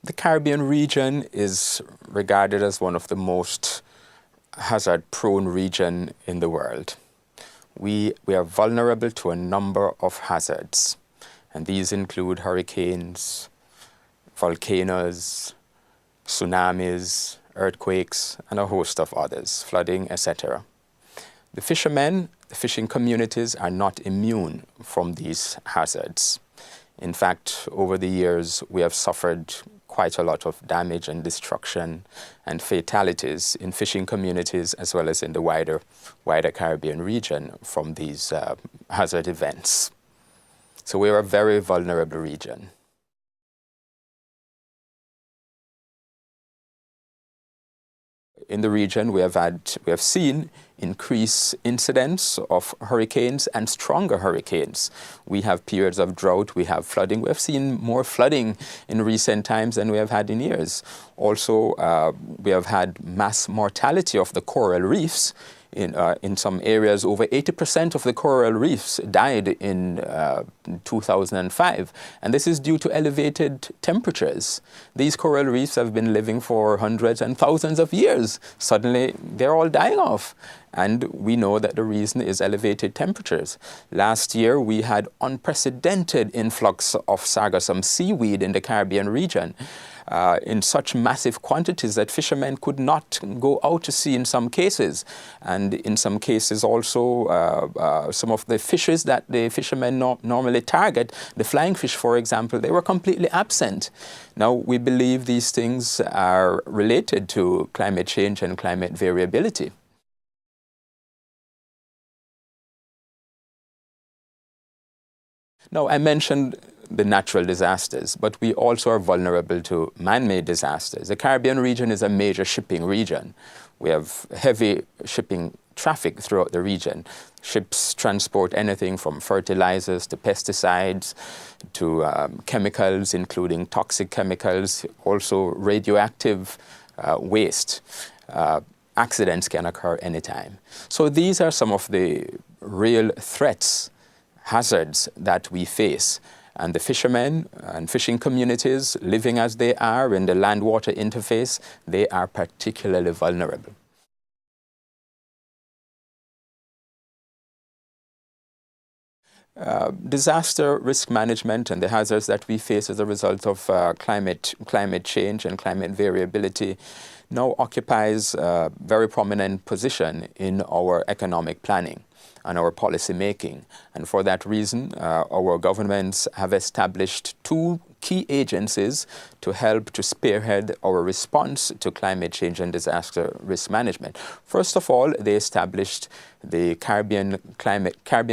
The Caribbean region is regarded as one of the most hazard-prone regions in the world. We are vulnerable to a number of hazards, and these include hurricanes, volcanoes, tsunamis, earthquakes, and a host of others, flooding, etc. The fishermen, the fishing communities are not immune from these hazards. In fact, over the years, we have suffered quite a lot of damage and destruction and fatalities in fishing communities as well as in the wider Caribbean region from these hazard events. So we are a very vulnerable region. In the region, we have seen increased incidents of hurricanes and stronger hurricanes. We have periods of drought, we have flooding. We have seen more flooding in recent times than we have had in years. Also, we have had mass mortality of the coral reefs. In some areas, over 80% of the coral reefs died in 2005, and this is due to elevated temperatures. These coral reefs have been living for hundreds and thousands of years. Suddenly, they're all dying off, and we know that the reason is elevated temperatures. Last year, we had unprecedented influx of sargassum seaweed in the Caribbean region. In such massive quantities that fishermen could not go out to sea in some cases. And in some cases also, some of the fishes that the fishermen normally target, the flying fish, for example, they were completely absent. Now, we believe these things are related to climate change and climate variability. Now, I mentioned the natural disasters, but we also are vulnerable to man-made disasters. The Caribbean region is a major shipping region. We have heavy shipping traffic throughout the region. Ships transport anything from fertilizers to pesticides to chemicals, including toxic chemicals, also radioactive waste. Accidents can occur anytime. So these are some of the real threats, hazards that we face. And the fishermen and fishing communities living as they are in the land-water interface, they are particularly vulnerable. Disaster risk management and the hazards that we face as a result of climate change and climate variability now occupies a very prominent position in our economic planning and our policy making. And for that reason, our governments have established two key agencies to help to spearhead our response to climate change and disaster risk management. First of all, they established the Caribbean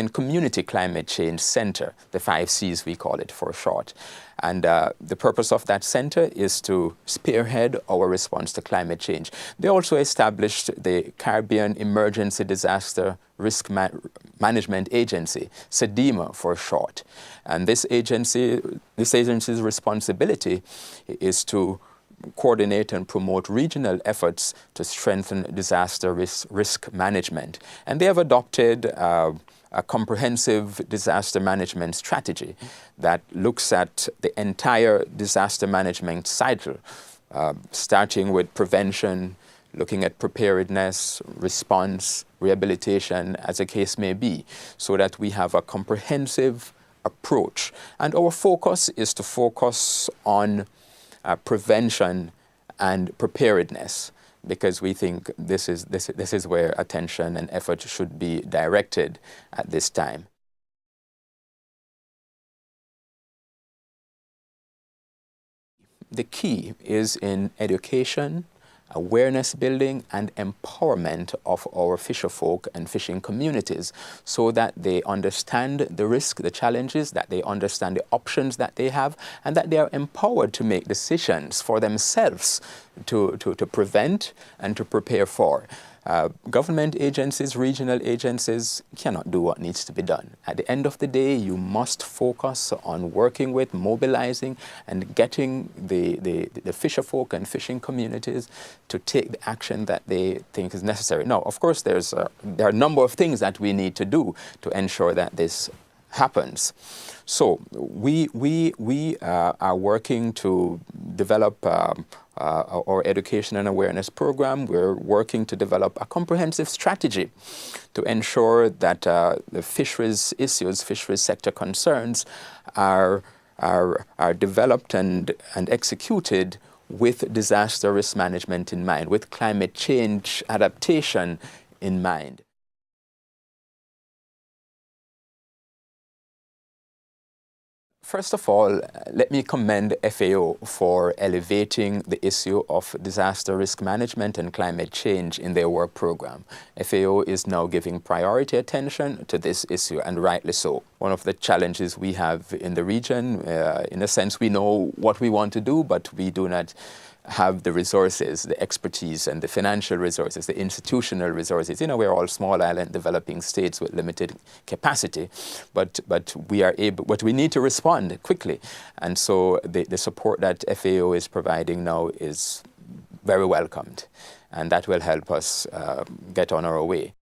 Community Climate Change Center, the 5 Cs we call it for short. And the purpose of that center is to spearhead our response to climate change. They also established the Caribbean Emergency Disaster Risk Management Agency, CEDIMA for short. And this agency's responsibility is to coordinate and promote regional efforts to strengthen disaster risk management. And they have adopted a comprehensive disaster management strategy that looks at the entire disaster management cycle, starting with prevention, looking at preparedness, response, rehabilitation, as the case may be, so that we have a comprehensive approach. And our focus is to focus on prevention and preparedness, because we think this is where attention and effort should be directed at this time. The key is in education, awareness building, and empowerment of our fisherfolk and fishing communities so that they understand the risk, the challenges, that they understand the options that they have, and that they are empowered to make decisions for themselves to prevent and to prepare for. Government agencies, regional agencies cannot do what needs to be done. At the end of the day, you must focus on working with, mobilizing, and getting the fisherfolk and fishing communities to take the action that they think is necessary. Now, of course, there are a number of things that we need to do to ensure that this happens. So we are working to develop our education and awareness program. We're working to develop a comprehensive strategy to ensure that the fisheries issues, fisheries sector concerns are developed and executed with disaster risk management in mind, with climate change adaptation in mind. First of all, let me commend FAO for elevating the issue of disaster risk management and climate change in their work program. FAO is now giving priority attention to this issue, and rightly so. One of the challenges we have in the region, in a sense, we know what we want to do, but we do not have the resources, the expertise, and the financial resources, the institutional resources. You know, we're all small island developing states with limited capacity, but we are able, but we need to respond quickly. And so the support that FAO is providing now is very welcomed, and that will help us get on our way.